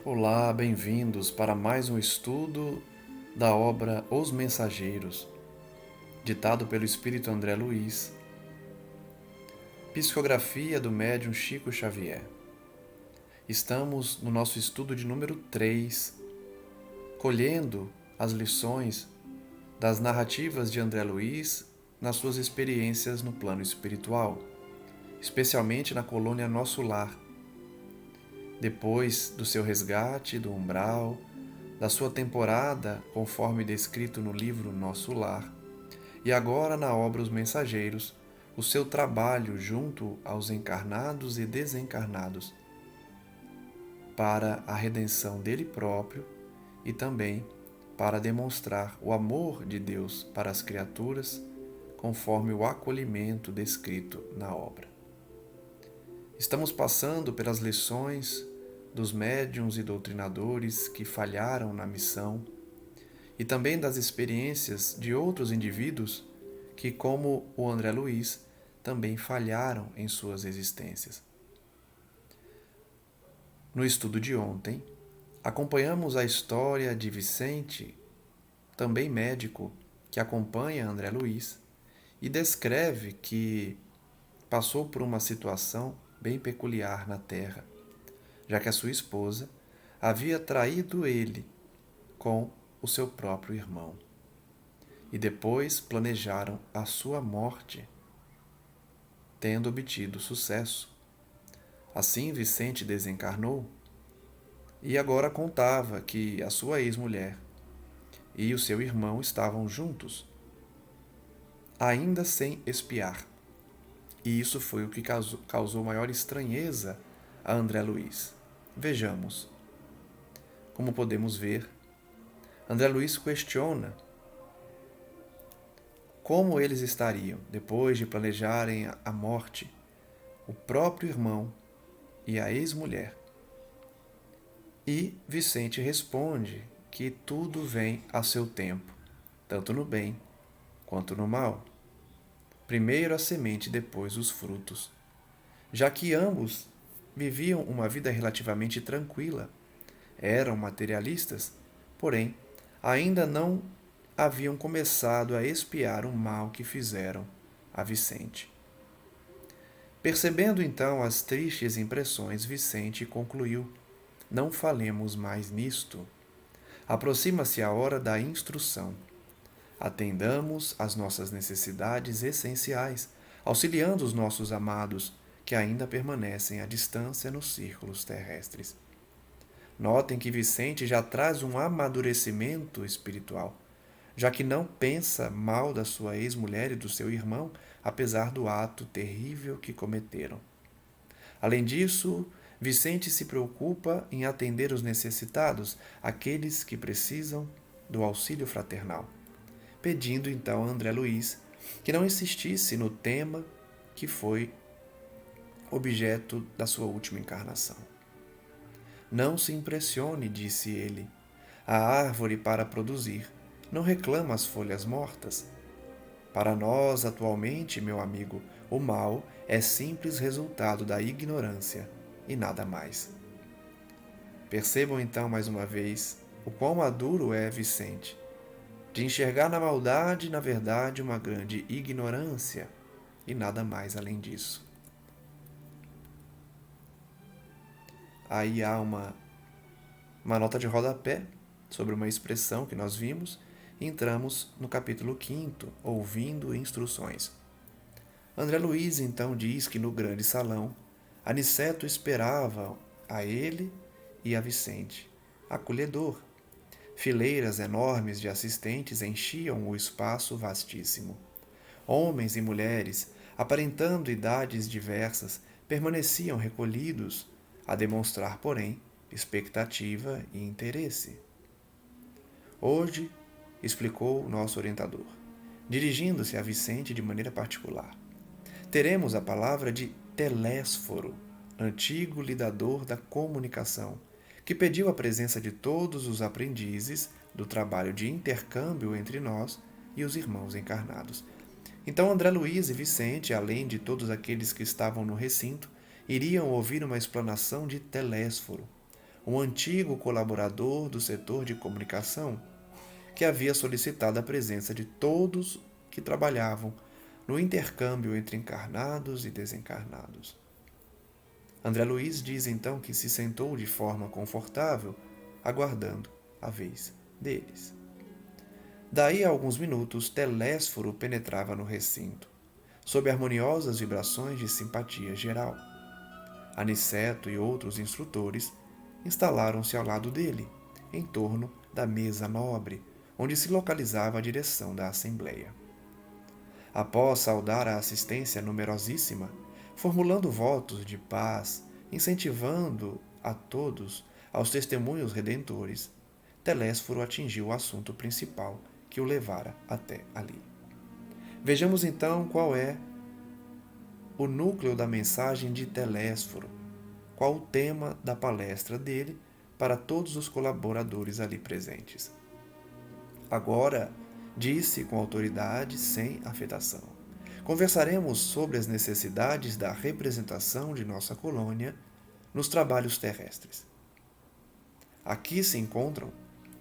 Olá, bem-vindos para mais um estudo da obra Os Mensageiros, ditado pelo Espírito André Luiz, psicografia do médium Chico Xavier. Estamos no nosso estudo de número 3, colhendo as lições das narrativas de André Luiz nas suas experiências no plano espiritual, especialmente na colônia Nosso Lar. Depois do seu resgate do umbral, da sua temporada, conforme descrito no livro Nosso Lar, e agora na obra Os Mensageiros, o seu trabalho junto aos encarnados e desencarnados, para a redenção dele próprio e também para demonstrar o amor de Deus para as criaturas, conforme o acolhimento descrito na obra. Estamos passando pelas lições dos médiuns e doutrinadores que falharam na missão e também das experiências de outros indivíduos que, como o André Luiz, também falharam em suas existências. No estudo de ontem, acompanhamos a história de Vicente, também médico, que acompanha André Luiz e descreve que passou por uma situação bem peculiar na Terra, já que a sua esposa havia traído ele com o seu próprio irmão. E depois planejaram a sua morte, tendo obtido sucesso. Assim, Vicente desencarnou e agora contava que a sua ex-mulher e o seu irmão estavam juntos, ainda sem espiar. E isso foi o que causou maior estranheza a André Luiz. Vejamos. Como podemos ver, André Luiz questiona como eles estariam, depois de planejarem a morte, o próprio irmão e a ex-mulher. E Vicente responde que tudo vem a seu tempo, tanto no bem quanto no mal. Primeiro a semente, depois os frutos, já que ambos viviam uma vida relativamente tranquila. Eram materialistas, porém, ainda não haviam começado a expiar o mal que fizeram a Vicente. Percebendo então as tristes impressões, Vicente concluiu: não falemos mais nisto. Aproxima-se a hora da instrução. Atendamos às nossas necessidades essenciais, auxiliando os nossos amados que ainda permanecem à distância nos círculos terrestres. Notem que Vicente já traz um amadurecimento espiritual, já que não pensa mal da sua ex-mulher e do seu irmão, apesar do ato terrível que cometeram. Além disso, Vicente se preocupa em atender os necessitados, aqueles que precisam do auxílio fraternal, pedindo então a André Luiz que não insistisse no tema que foi objeto da sua última encarnação. Não se impressione, disse ele. A árvore, para produzir, não reclama as folhas mortas. Para nós, atualmente, meu amigo, o mal é simples resultado da ignorância e nada mais. Percebam então mais uma vez o quão maduro é Vicente, de enxergar na maldade, na verdade, uma grande ignorância e nada mais além disso. Aí há uma nota de rodapé sobre uma expressão que nós vimos e entramos no capítulo 5º, ouvindo instruções. André Luiz então diz que no grande salão, Aniceto esperava a ele e a Vicente, acolhedor. Fileiras enormes de assistentes enchiam o espaço vastíssimo. Homens e mulheres, aparentando idades diversas, permaneciam recolhidos, a demonstrar, porém, expectativa e interesse. Hoje, explicou o nosso orientador, dirigindo-se a Vicente de maneira particular, teremos a palavra de Telésforo, antigo lidador da comunicação, que pediu a presença de todos os aprendizes do trabalho de intercâmbio entre nós e os irmãos encarnados. Então André Luiz e Vicente, além de todos aqueles que estavam no recinto, iriam ouvir uma explanação de Telésforo, um antigo colaborador do setor de comunicação, que havia solicitado a presença de todos que trabalhavam no intercâmbio entre encarnados e desencarnados. André Luiz diz então que se sentou de forma confortável, aguardando a vez deles. Daí a alguns minutos, Telésforo penetrava no recinto, sob harmoniosas vibrações de simpatia geral. Aniceto e outros instrutores instalaram-se ao lado dele, em torno da mesa nobre, onde se localizava a direção da Assembleia. Após saudar a assistência numerosíssima, formulando votos de paz, incentivando a todos aos testemunhos redentores, Telésforo atingiu o assunto principal que o levara até ali. Vejamos então qual é o núcleo da mensagem de Telésforo, qual o tema da palestra dele para todos os colaboradores ali presentes. Agora, disse com autoridade, sem afetação, conversaremos sobre as necessidades da representação de nossa colônia nos trabalhos terrestres. Aqui se encontram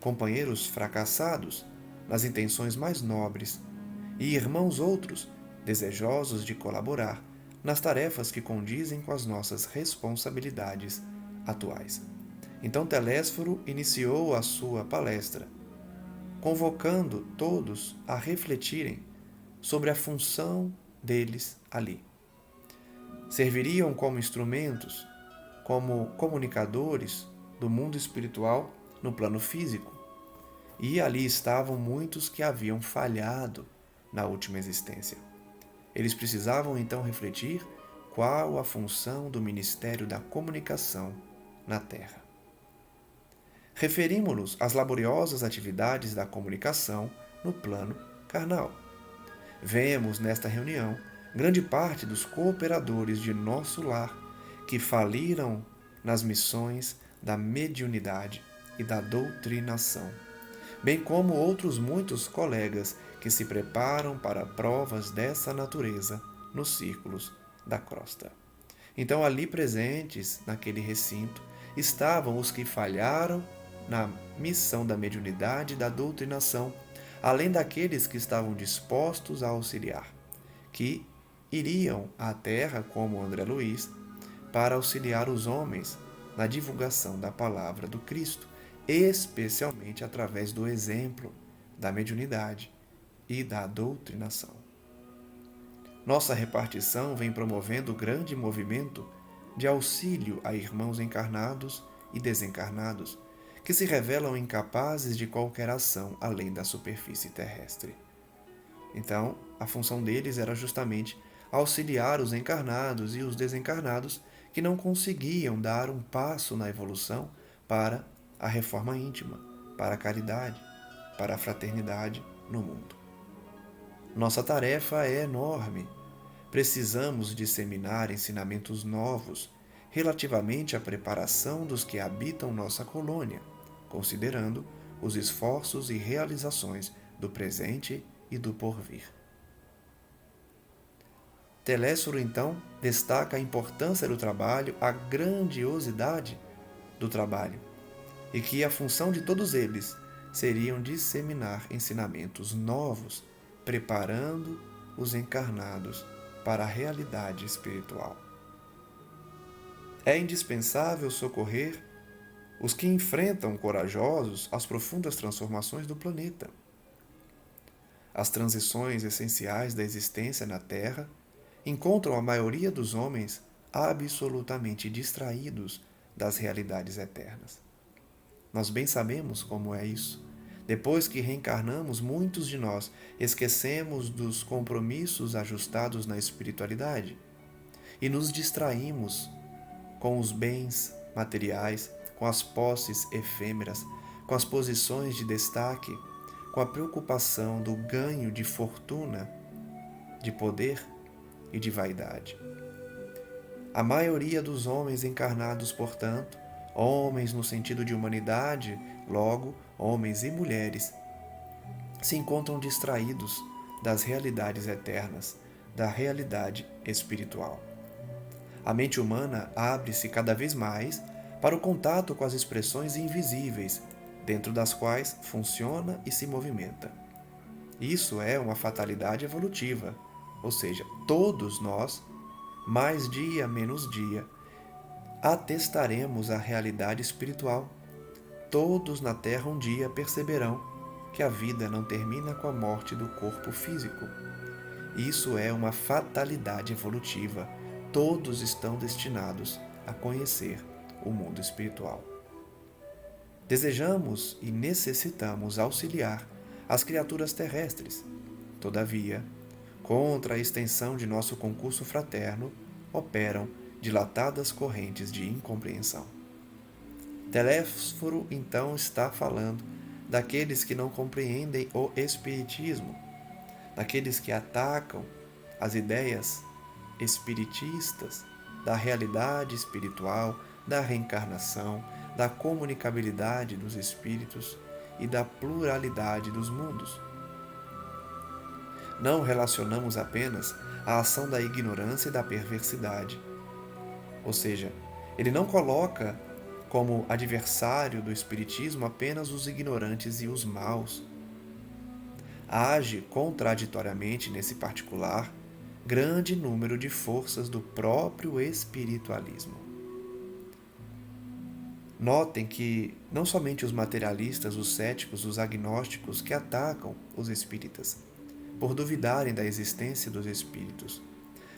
companheiros fracassados nas intenções mais nobres e irmãos outros desejosos de colaborar nas tarefas que condizem com as nossas responsabilidades atuais. Então Telésforo iniciou a sua palestra, convocando todos a refletirem sobre a função deles ali. Serviriam como instrumentos, como comunicadores do mundo espiritual no plano físico, e ali estavam muitos que haviam falhado na última existência. Eles precisavam então refletir qual a função do Ministério da Comunicação na Terra. Referimos-nos às laboriosas atividades da comunicação no plano carnal. Vemos nesta reunião grande parte dos cooperadores de nosso lar que faliram nas missões da mediunidade e da doutrinação, bem como outros muitos colegas que se preparam para provas dessa natureza nos círculos da crosta. Então, ali presentes, naquele recinto, estavam os que falharam na missão da mediunidade e da doutrinação, além daqueles que estavam dispostos a auxiliar, que iriam à Terra, como André Luiz, para auxiliar os homens na divulgação da palavra do Cristo, especialmente através do exemplo da mediunidade e da doutrinação. Nossa repartição vem promovendo grande movimento de auxílio a irmãos encarnados e desencarnados, que se revelam incapazes de qualquer ação além da superfície terrestre. Então, a função deles era justamente auxiliar os encarnados e os desencarnados que não conseguiam dar um passo na evolução para a reforma íntima, para a caridade, para a fraternidade no mundo. Nossa tarefa é enorme, precisamos disseminar ensinamentos novos relativamente à preparação dos que habitam nossa colônia, considerando os esforços e realizações do presente e do porvir. Telésforo, então, destaca a importância do trabalho, a grandiosidade do trabalho, e que a função de todos eles seriam disseminar ensinamentos novos, preparando os encarnados para a realidade espiritual. É indispensável socorrer os que enfrentam corajosos as profundas transformações do planeta. As transições essenciais da existência na Terra encontram a maioria dos homens absolutamente distraídos das realidades eternas. Nós bem sabemos como é isso. Depois que reencarnamos, muitos de nós esquecemos dos compromissos ajustados na espiritualidade e nos distraímos com os bens materiais, com as posses efêmeras, com as posições de destaque, com a preocupação do ganho de fortuna, de poder e de vaidade. A maioria dos homens encarnados, portanto, homens no sentido de humanidade, logo, homens e mulheres, se encontram distraídos das realidades eternas, da realidade espiritual. A mente humana abre-se cada vez mais para o contato com as expressões invisíveis, dentro das quais funciona e se movimenta. Isso é uma fatalidade evolutiva, ou seja, todos nós, mais dia menos dia, atestaremos a realidade espiritual. Todos na Terra um dia perceberão que a vida não termina com a morte do corpo físico. Isso é uma fatalidade evolutiva. Todos estão destinados a conhecer o mundo espiritual. Desejamos e necessitamos auxiliar as criaturas terrestres. Todavia, contra a extensão de nosso concurso fraterno, operam dilatadas correntes de incompreensão. Telésforo, então, está falando daqueles que não compreendem o Espiritismo, daqueles que atacam as ideias espiritistas da realidade espiritual, da reencarnação, da comunicabilidade dos espíritos e da pluralidade dos mundos. Não relacionamos apenas a ação da ignorância e da perversidade. Ou seja, ele não coloca como adversário do espiritismo apenas os ignorantes e os maus. Age contraditoriamente nesse particular grande número de forças do próprio espiritualismo. Notem que não somente os materialistas, os céticos, os agnósticos que atacam os espíritas, por duvidarem da existência dos espíritos,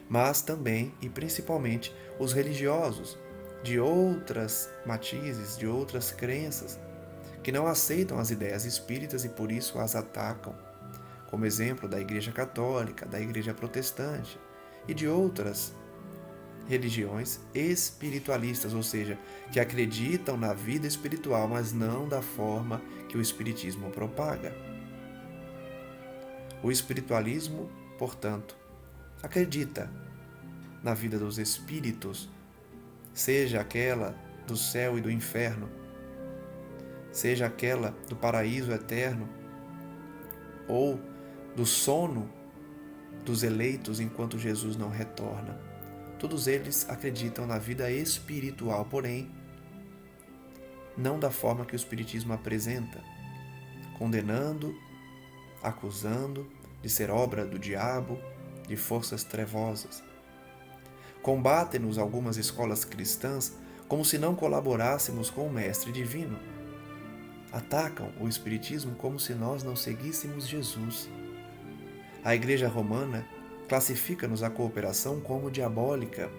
mas também e principalmente os religiosos de outras matizes, de outras crenças, que não aceitam as ideias espíritas e por isso as atacam, como exemplo da Igreja Católica, da Igreja Protestante e de outras religiões espiritualistas, ou seja, que acreditam na vida espiritual, mas não da forma que o Espiritismo propaga. O espiritualismo, portanto, acredita na vida dos espíritos, seja aquela do céu e do inferno, seja aquela do paraíso eterno, ou do sono dos eleitos enquanto Jesus não retorna. Todos eles acreditam na vida espiritual, porém, não da forma que o Espiritismo apresenta, condenando, acusando de ser obra do diabo, de forças trevosas. Combatem-nos algumas escolas cristãs como se não colaborássemos com o Mestre Divino. Atacam o Espiritismo como se nós não seguíssemos Jesus. A Igreja Romana classifica-nos a cooperação como diabólica.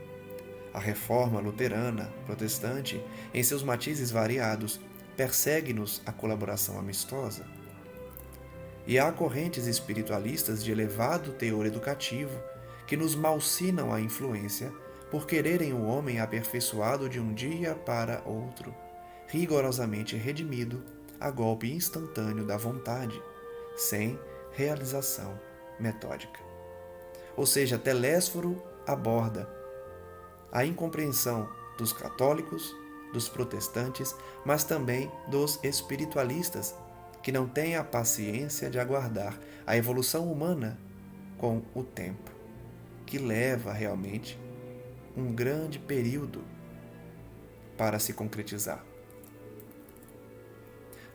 A Reforma Luterana, Protestante, em seus matizes variados, persegue-nos a colaboração amistosa. E há correntes espiritualistas de elevado teor educativo que nos malsinam a influência por quererem o homem aperfeiçoado de um dia para outro, rigorosamente redimido a golpe instantâneo da vontade, sem realização metódica. Ou seja, Telésforo aborda a incompreensão dos católicos, dos protestantes, mas também dos espiritualistas, que não têm a paciência de aguardar a evolução humana com o tempo, que leva realmente um grande período para se concretizar.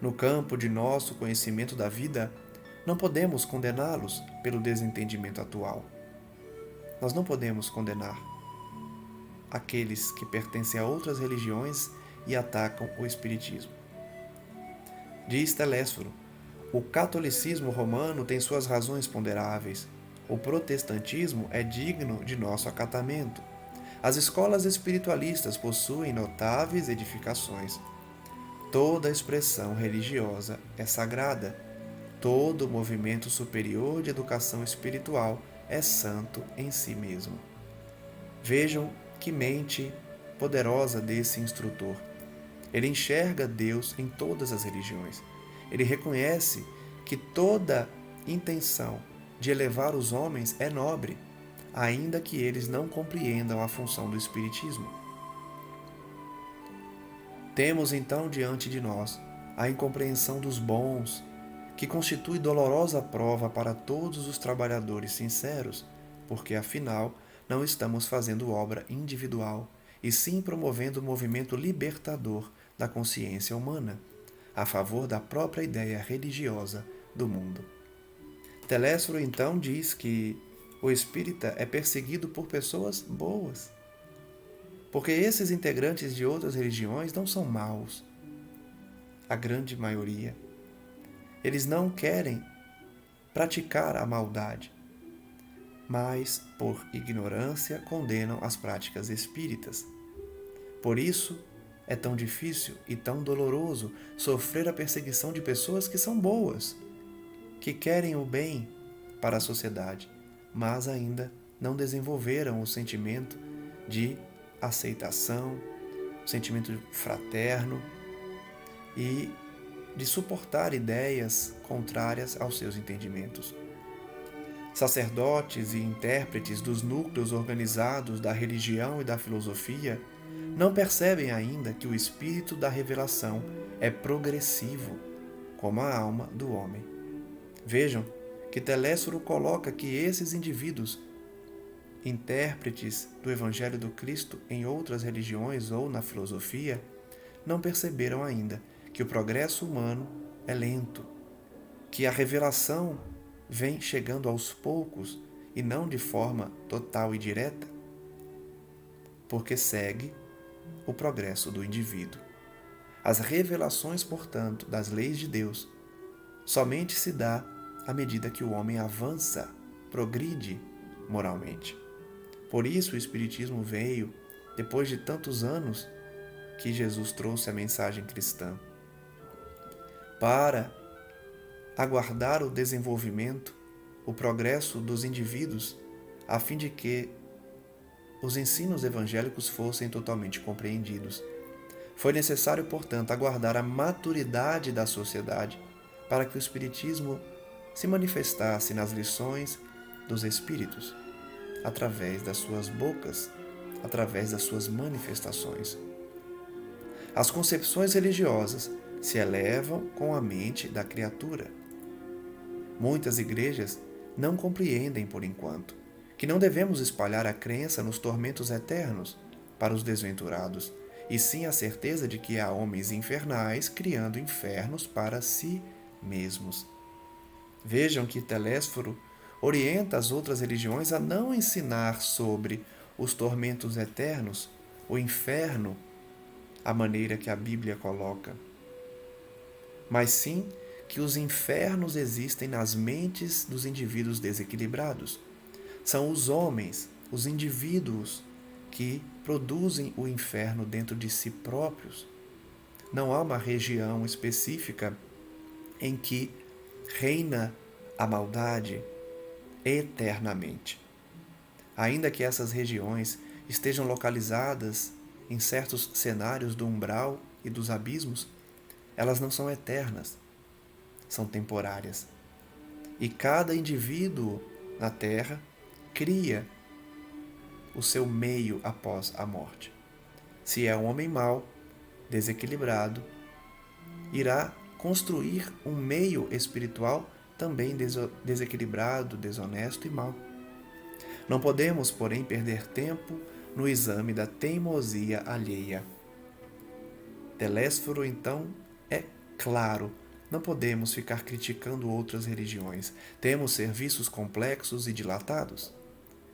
No campo de nosso conhecimento da vida, não podemos condená-los pelo desentendimento atual. Nós não podemos condenar aqueles que pertencem a outras religiões e atacam o Espiritismo. Diz Telésforo: o catolicismo romano tem suas razões ponderáveis. O protestantismo é digno de nosso acatamento. As escolas espiritualistas possuem notáveis edificações. Toda expressão religiosa é sagrada. Todo movimento superior de educação espiritual é santo em si mesmo. Vejam que mente poderosa desse instrutor. Ele enxerga Deus em todas as religiões. Ele reconhece que toda intenção de elevar os homens é nobre, ainda que eles não compreendam a função do Espiritismo. Temos então diante de nós a incompreensão dos bons, que constitui dolorosa prova para todos os trabalhadores sinceros, porque afinal não estamos fazendo obra individual, e sim promovendo o movimento libertador da consciência humana, a favor da própria ideia religiosa do mundo. Telésforo então diz que o espírita é perseguido por pessoas boas, porque esses integrantes de outras religiões não são maus, a grande maioria. Eles não querem praticar a maldade, mas, por ignorância, condenam as práticas espíritas. Por isso, é tão difícil e tão doloroso sofrer a perseguição de pessoas que são boas, que querem o bem para a sociedade, mas ainda não desenvolveram o sentimento de aceitação, o sentimento fraterno e de suportar ideias contrárias aos seus entendimentos. Sacerdotes e intérpretes dos núcleos organizados da religião e da filosofia não percebem ainda que o espírito da revelação é progressivo, como a alma do homem. Vejam que Telésforo coloca que esses indivíduos, intérpretes do Evangelho do Cristo em outras religiões ou na filosofia, não perceberam ainda que o progresso humano é lento, que a revelação vem chegando aos poucos e não de forma total e direta, porque segue o progresso do indivíduo. As revelações, portanto, das leis de Deus somente se dá à medida que o homem avança, progride moralmente. Por isso o Espiritismo veio depois de tantos anos que Jesus trouxe a mensagem cristã, para aguardar o desenvolvimento, o progresso dos indivíduos, a fim de que os ensinos evangélicos fossem totalmente compreendidos. Foi necessário, portanto, aguardar a maturidade da sociedade para que o Espiritismo se manifestasse nas lições dos Espíritos, através das suas bocas, através das suas manifestações. As concepções religiosas se elevam com a mente da criatura. Muitas igrejas não compreendem, por enquanto, que não devemos espalhar a crença nos tormentos eternos para os desventurados, e sim a certeza de que há homens infernais criando infernos para si mesmos. Vejam que Telésforo orienta as outras religiões a não ensinar sobre os tormentos eternos, o inferno, a maneira que a Bíblia coloca, mas sim que os infernos existem nas mentes dos indivíduos desequilibrados. São os homens, os indivíduos, que produzem o inferno dentro de si próprios. Não há uma região específica em que reina a maldade eternamente. Ainda que essas regiões estejam localizadas em certos cenários do umbral e dos abismos, elas não são eternas, são temporárias. E cada indivíduo na Terra cria o seu meio após a morte. Se é um homem mau, desequilibrado, irá construir um meio espiritual também desequilibrado, desonesto e mau. Não podemos, porém, perder tempo no exame da teimosia alheia. Telésforo, então, é claro, não podemos ficar criticando outras religiões. Temos serviços complexos e dilatados.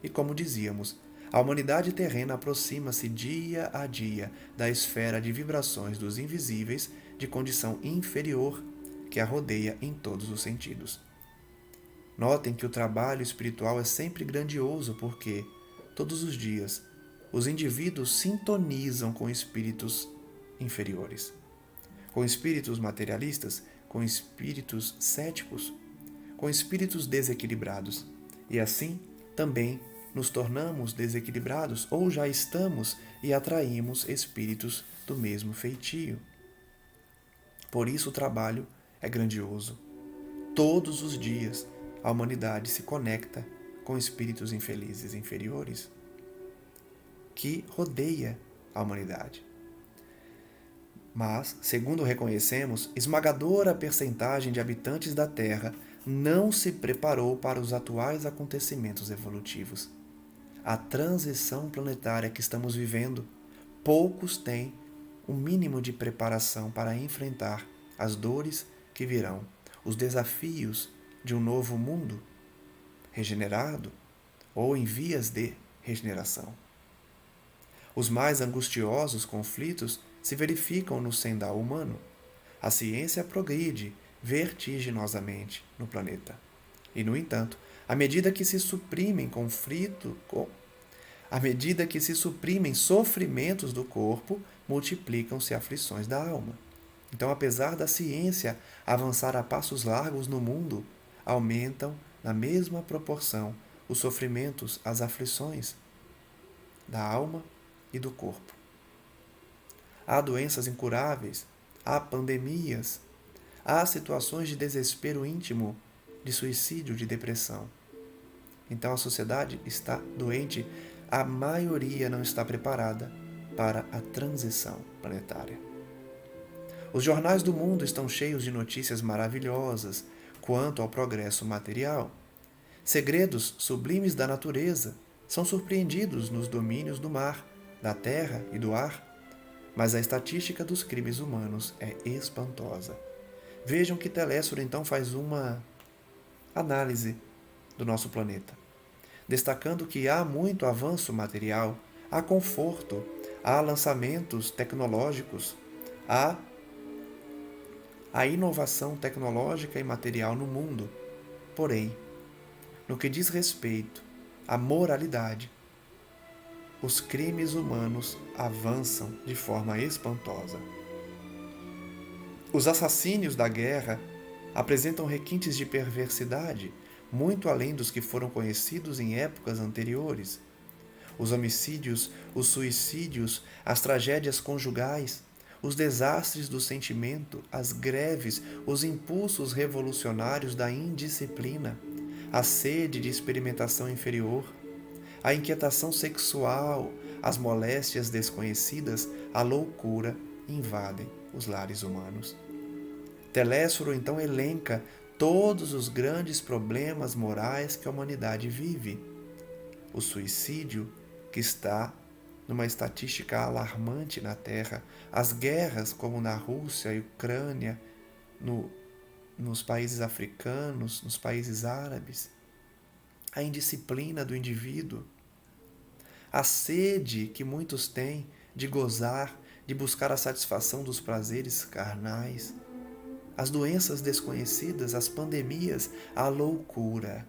E como dizíamos, a humanidade terrena aproxima-se dia a dia da esfera de vibrações dos invisíveis de condição inferior que a rodeia em todos os sentidos. Notem que o trabalho espiritual é sempre grandioso porque, todos os dias, os indivíduos sintonizam com espíritos inferiores, com espíritos materialistas, com espíritos céticos, com espíritos desequilibrados, e assim também nos tornamos desequilibrados ou já estamos e atraímos espíritos do mesmo feitio. Por isso o trabalho é grandioso. Todos os dias a humanidade se conecta com espíritos infelizes inferiores que rodeia a humanidade. Mas, segundo reconhecemos, esmagadora percentagem de habitantes da Terra não se preparou para os atuais acontecimentos evolutivos. A transição planetária que estamos vivendo, poucos têm o mínimo de preparação para enfrentar as dores que virão, os desafios de um novo mundo regenerado ou em vias de regeneração. Os mais angustiosos conflitos se verificam no sendal humano. A ciência progride vertiginosamente no planeta. E, no entanto, à medida que se suprimem sofrimentos do corpo, multiplicam-se aflições da alma. Então, apesar da ciência avançar a passos largos no mundo, aumentam na mesma proporção os sofrimentos, as aflições da alma e do corpo. Há doenças incuráveis, há pandemias, há situações de desespero íntimo, de suicídio, de depressão. Então a sociedade está doente, a maioria não está preparada para a transição planetária. Os jornais do mundo estão cheios de notícias maravilhosas quanto ao progresso material. Segredos sublimes da natureza são surpreendidos nos domínios do mar, da terra e do ar. Mas a estatística dos crimes humanos é espantosa. Vejam que Telésforo então faz uma análise do nosso planeta, destacando que há muito avanço material, há conforto, há lançamentos tecnológicos, há a inovação tecnológica e material no mundo. Porém, no que diz respeito à moralidade, os crimes humanos avançam de forma espantosa. Os assassínios da guerra apresentam requintes de perversidade muito além dos que foram conhecidos em épocas anteriores. Os homicídios, os suicídios, as tragédias conjugais, os desastres do sentimento, as greves, os impulsos revolucionários da indisciplina, a sede de experimentação inferior, a inquietação sexual, as moléstias desconhecidas, a loucura invadem os lares humanos. Telésforo então elenca todos os grandes problemas morais que a humanidade vive. O suicídio, que está numa estatística alarmante na Terra, as guerras como na Rússia e Ucrânia, nos países africanos, nos países árabes, a indisciplina do indivíduo, a sede que muitos têm de gozar, de buscar a satisfação dos prazeres carnais, as doenças desconhecidas, as pandemias, a loucura.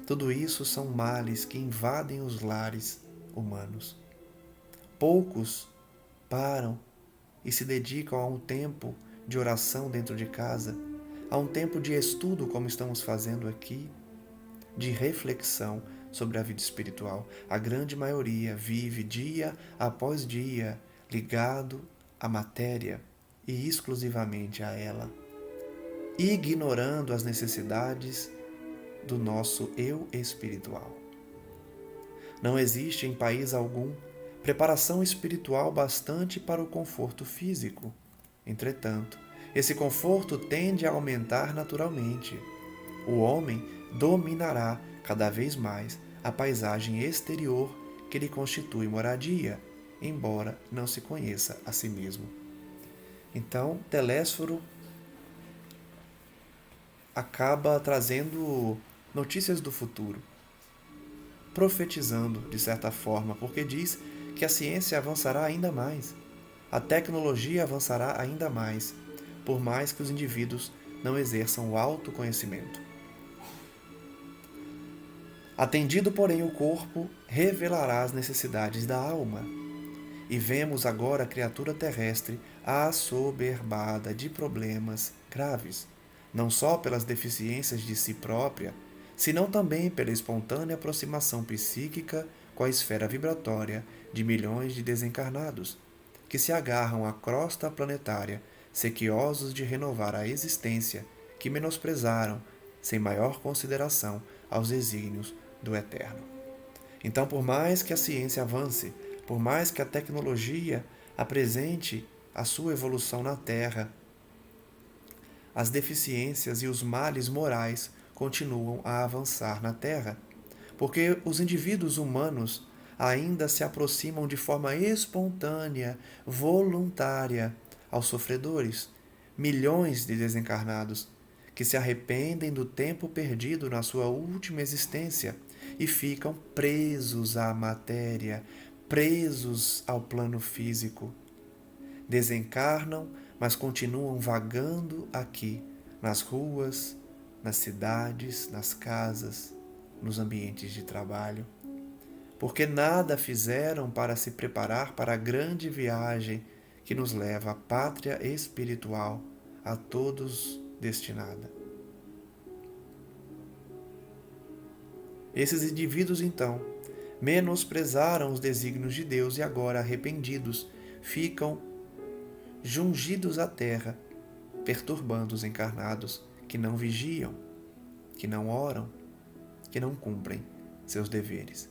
Tudo isso são males que invadem os lares humanos. Poucos param e se dedicam a um tempo de oração dentro de casa, a um tempo de estudo, como estamos fazendo aqui, de reflexão sobre a vida espiritual. A grande maioria vive dia após dia ligado à matéria e exclusivamente a ela, ignorando as necessidades do nosso eu espiritual. Não existe em país algum preparação espiritual bastante para o conforto físico. Entretanto, esse conforto tende a aumentar naturalmente. O homem dominará cada vez mais a paisagem exterior que lhe constitui moradia, embora não se conheça a si mesmo. Então, Telésforo acaba trazendo notícias do futuro, profetizando de certa forma, porque diz que a ciência avançará ainda mais, a tecnologia avançará ainda mais, por mais que os indivíduos não exerçam o autoconhecimento. Atendido, porém, o corpo revelará as necessidades da alma. E vemos agora a criatura terrestre assoberbada de problemas graves, não só pelas deficiências de si própria, senão também pela espontânea aproximação psíquica com a esfera vibratória de milhões de desencarnados, que se agarram à crosta planetária, sequiosos de renovar a existência que menosprezaram, sem maior consideração, aos desígnios do Eterno. Então, por mais que a ciência avance, por mais que a tecnologia apresente a sua evolução na Terra, as deficiências e os males morais continuam a avançar na Terra, porque os indivíduos humanos ainda se aproximam de forma espontânea, voluntária, aos sofredores, milhões de desencarnados, que se arrependem do tempo perdido na sua última existência e ficam presos à matéria, presos ao plano físico. Desencarnam, mas continuam vagando aqui, nas ruas, nas cidades, nas casas, nos ambientes de trabalho, porque nada fizeram para se preparar para a grande viagem que nos leva à pátria espiritual, a todos destinada. Esses indivíduos, então, menosprezaram os desígnios de Deus e agora, arrependidos, ficam jungidos à terra, perturbando os encarnados que não vigiam, que não oram, que não cumprem seus deveres.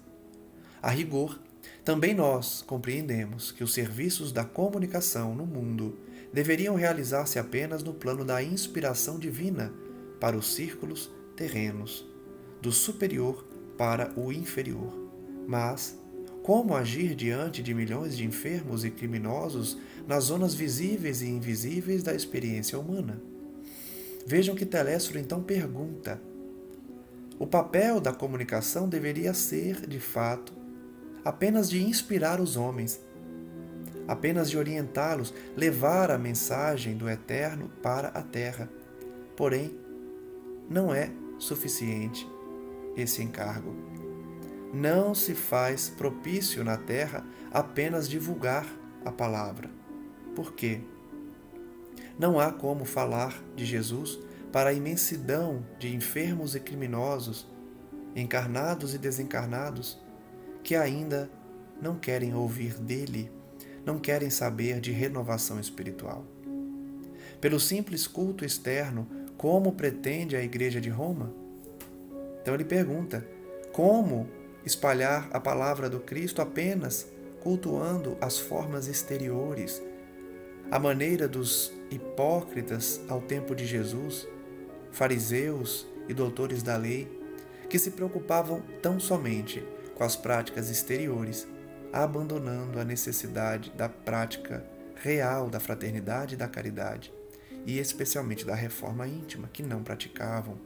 A rigor, também nós compreendemos que os serviços da comunicação no mundo deveriam realizar-se apenas no plano da inspiração divina para os círculos terrenos, do superior para o inferior. Mas, como agir diante de milhões de enfermos e criminosos nas zonas visíveis e invisíveis da experiência humana? Vejam que Telésforo então pergunta: o papel da comunicação deveria ser, de fato, apenas de inspirar os homens, apenas de orientá-los, levar a mensagem do Eterno para a Terra. Porém, não é suficiente esse encargo. Não se faz propício na Terra apenas divulgar a palavra. Por quê? Não há como falar de Jesus para a imensidão de enfermos e criminosos, encarnados e desencarnados, que ainda não querem ouvir dele, não querem saber de renovação espiritual. Pelo simples culto externo, como pretende a Igreja de Roma? Então ele pergunta: como espalhar a palavra do Cristo apenas cultuando as formas exteriores, a maneira dos hipócritas ao tempo de Jesus, fariseus e doutores da lei, que se preocupavam tão somente com as práticas exteriores, abandonando a necessidade da prática real da fraternidade e da caridade, e especialmente da reforma íntima, que não praticavam.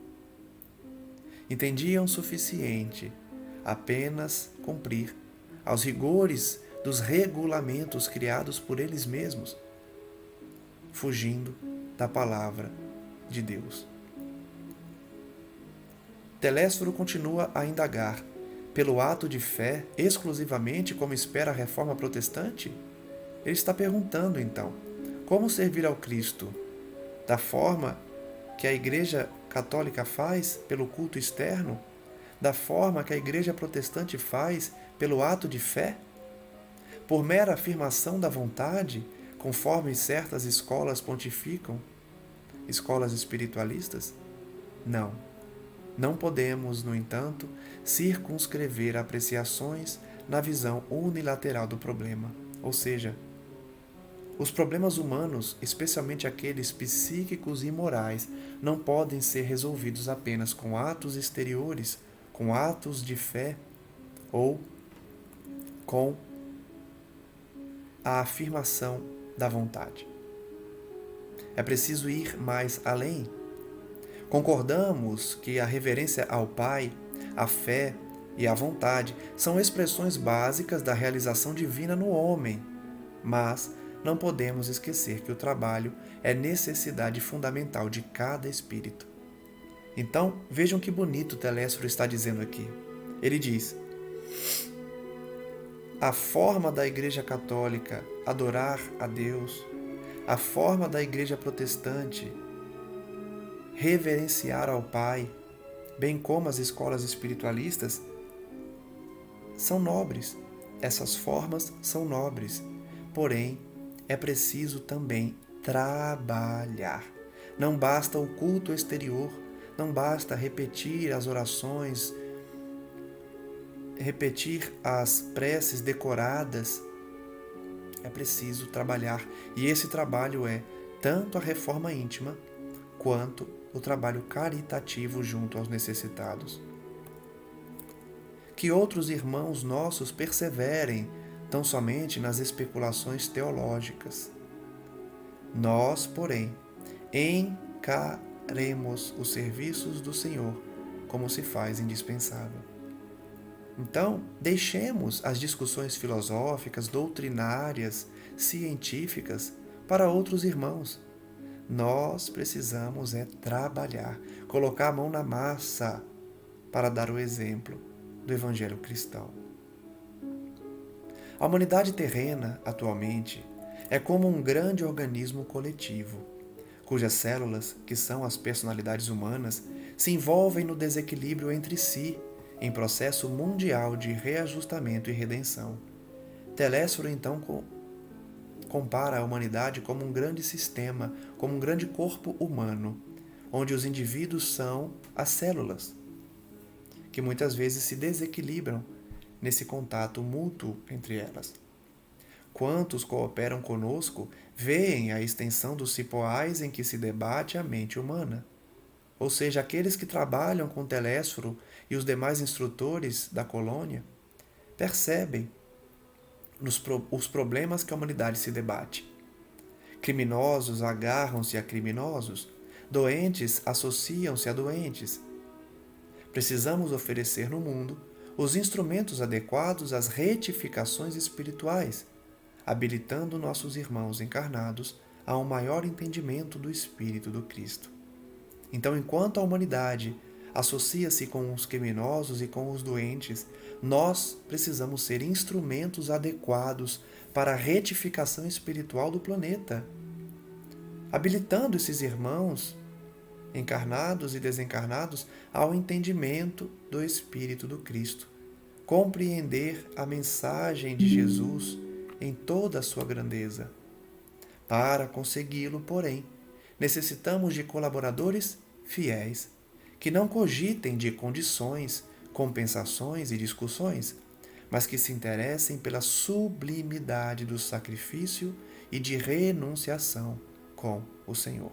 Entendiam suficiente apenas cumprir aos rigores dos regulamentos criados por eles mesmos, fugindo da palavra de Deus. Telésforo continua a indagar: pelo ato de fé, exclusivamente como espera a reforma protestante? Ele está perguntando, então, como servir ao Cristo? Da forma que a Igreja Católica faz pelo culto externo? Da forma que a Igreja Protestante faz pelo ato de fé? Por mera afirmação da vontade, conforme certas escolas pontificam, escolas espiritualistas? Não. Não podemos, no entanto, circunscrever apreciações na visão unilateral do problema, ou seja, os problemas humanos, especialmente aqueles psíquicos e morais, não podem ser resolvidos apenas com atos exteriores, com atos de fé ou com a afirmação da vontade. É preciso ir mais além. Concordamos que a reverência ao Pai, a fé e a vontade são expressões básicas da realização divina no homem, mas não podemos esquecer que o trabalho é necessidade fundamental de cada espírito. Então, vejam que bonito Telésforo está dizendo aqui. Ele diz: a forma da Igreja Católica adorar a Deus, a forma da Igreja Protestante reverenciar ao Pai, bem como as escolas espiritualistas, são nobres. Essas formas são nobres. Porém, é preciso também trabalhar. Não basta o culto exterior, não basta repetir as orações, repetir as preces decoradas. É preciso trabalhar. E esse trabalho é tanto a reforma íntima, quanto o trabalho caritativo junto aos necessitados. Que outros irmãos nossos perseverem tão somente nas especulações teológicas. Nós, porém, encaremos os serviços do Senhor como se faz indispensável. Então, deixemos as discussões filosóficas, doutrinárias, científicas para outros irmãos. Nós precisamos trabalhar, colocar a mão na massa para dar o exemplo do Evangelho cristão. A humanidade terrena, atualmente, é como um grande organismo coletivo, cujas células, que são as personalidades humanas, se envolvem no desequilíbrio entre si, em processo mundial de reajustamento e redenção. Telésforo, então, compara a humanidade como um grande sistema, como um grande corpo humano, onde os indivíduos são as células, que muitas vezes se desequilibram nesse contato mútuo entre elas. Quantos cooperam conosco veem a extensão dos cipoais em que se debate a mente humana, ou seja, aqueles que trabalham com Telésforo e os demais instrutores da colônia percebem os problemas que a humanidade se debate. Criminosos agarram-se a criminosos, doentes associam-se a doentes. Precisamos oferecer no mundo os instrumentos adequados às retificações espirituais, habilitando nossos irmãos encarnados a um maior entendimento do Espírito do Cristo. Então, enquanto a humanidade associa-se com os criminosos e com os doentes, nós precisamos ser instrumentos adequados para a retificação espiritual do planeta, habilitando esses irmãos, encarnados e desencarnados, ao entendimento do Espírito do Cristo, compreender a mensagem de Jesus em toda a sua grandeza. Para consegui-lo, porém, necessitamos de colaboradores fiéis, que não cogitem de condições, compensações e discussões, mas que se interessem pela sublimidade do sacrifício e de renunciação com o Senhor.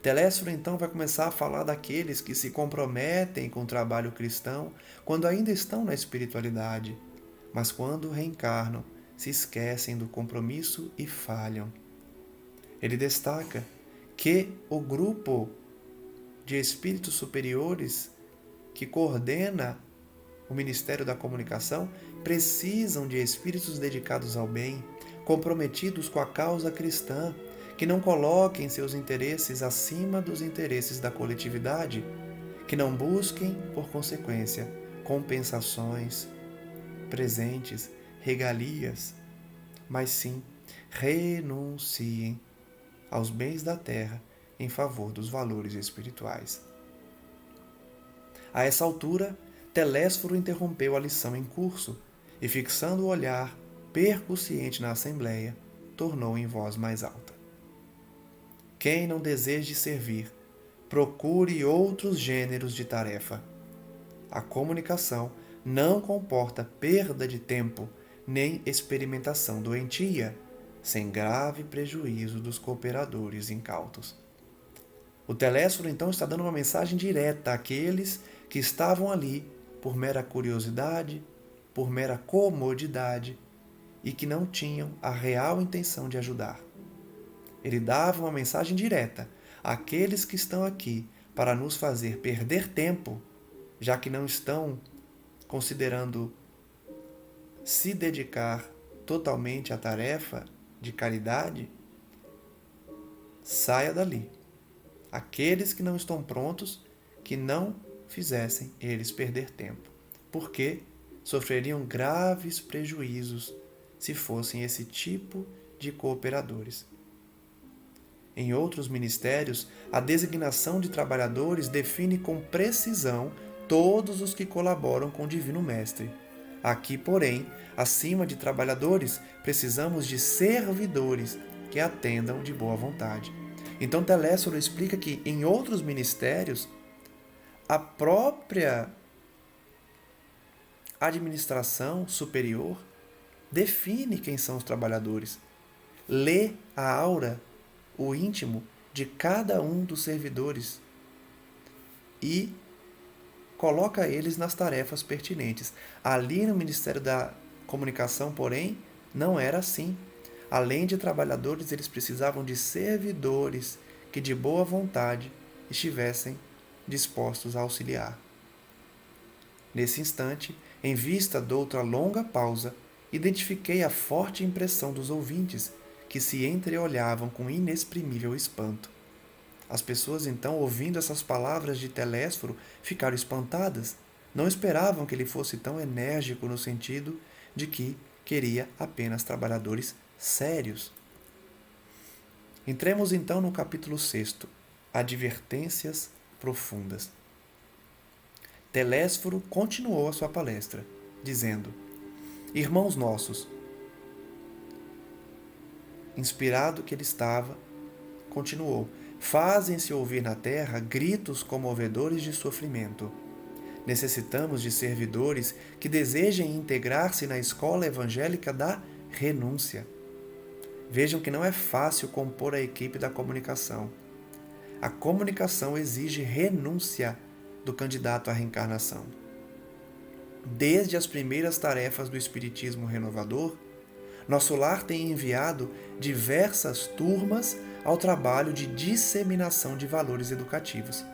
Telésforo então vai começar a falar daqueles que se comprometem com o trabalho cristão quando ainda estão na espiritualidade, mas quando reencarnam, se esquecem do compromisso e falham. Ele destaca que o grupo de espíritos superiores que coordena o Ministério da Comunicação precisam de espíritos dedicados ao bem, comprometidos com a causa cristã, que não coloquem seus interesses acima dos interesses da coletividade, que não busquem, por consequência, compensações, presentes, regalias, mas sim renunciem aos bens da terra em favor dos valores espirituais. A essa altura, Telésforo interrompeu a lição em curso e, fixando o olhar percussiente na assembleia, tornou em voz mais alta: quem não deseje servir, procure outros gêneros de tarefa. A comunicação não comporta perda de tempo nem experimentação doentia, sem grave prejuízo dos cooperadores incautos. O Telésforo então está dando uma mensagem direta àqueles que estavam ali por mera curiosidade, por mera comodidade e que não tinham a real intenção de ajudar. Ele dava uma mensagem direta àqueles que estão aqui para nos fazer perder tempo, já que não estão considerando se dedicar totalmente à tarefa de caridade. Saia dali. Aqueles que não estão prontos, que não fizessem eles perder tempo, porque sofreriam graves prejuízos se fossem esse tipo de cooperadores. Em outros ministérios, a designação de trabalhadores define com precisão todos os que colaboram com o Divino Mestre. Aqui, porém, acima de trabalhadores, precisamos de servidores que atendam de boa vontade. Então, Telésforo explica que em outros ministérios, a própria administração superior define quem são os trabalhadores. Lê a aura, o íntimo de cada um dos servidores e coloca eles nas tarefas pertinentes. Ali no Ministério da Comunicação, porém, não era assim. Além de trabalhadores, eles precisavam de servidores que de boa vontade estivessem dispostos a auxiliar. Nesse instante, em vista de outra longa pausa, identifiquei a forte impressão dos ouvintes, que se entreolhavam com inexprimível espanto. As pessoas, então, ouvindo essas palavras de Telésforo, ficaram espantadas. Não esperavam que ele fosse tão enérgico no sentido de que queria apenas trabalhadores sérios. Entremos então no capítulo 6, Advertências Profundas. Telésforo continuou a sua palestra, dizendo: Irmãos nossos, inspirado que ele estava, continuou: fazem-se ouvir na terra gritos comovedores de sofrimento. Necessitamos de servidores que desejem integrar-se na escola evangélica da renúncia. Vejam que não é fácil compor a equipe da comunicação. A comunicação exige renúncia do candidato à reencarnação. Desde as primeiras tarefas do Espiritismo Renovador, nosso lar tem enviado diversas turmas ao trabalho de disseminação de valores educativos.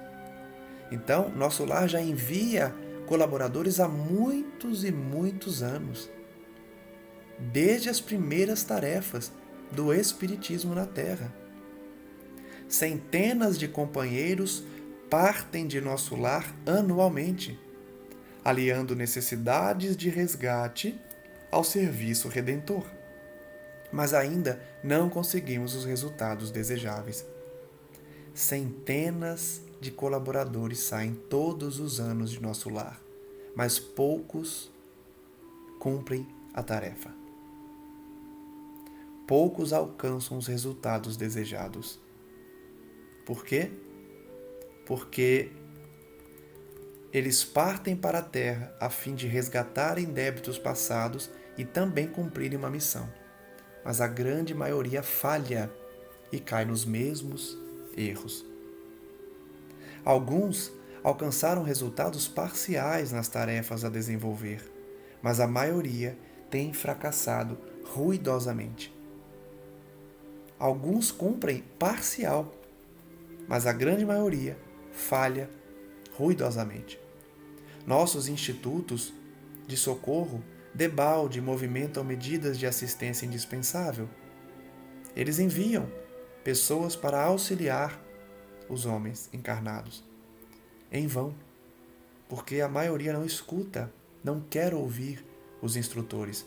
Então, nosso lar já envia colaboradores há muitos e muitos anos, desde as primeiras tarefas do Espiritismo na Terra. Centenas de companheiros partem de nosso lar anualmente, aliando necessidades de resgate ao serviço redentor. Mas ainda não conseguimos os resultados desejáveis. Centenas de colaboradores saem todos os anos de nosso lar, mas poucos cumprem a tarefa. Poucos alcançam os resultados desejados. Por quê? Porque eles partem para a terra a fim de resgatarem débitos passados e também cumprirem uma missão. Mas a grande maioria falha e cai nos mesmos erros. Alguns alcançaram resultados parciais nas tarefas a desenvolver, mas a maioria tem fracassado ruidosamente. Alguns cumprem parcial, mas a grande maioria falha ruidosamente. Nossos institutos de socorro debalde movimentam medidas de assistência indispensável. Eles enviam pessoas para auxiliar os homens encarnados. Em vão, porque a maioria não escuta, não quer ouvir os instrutores.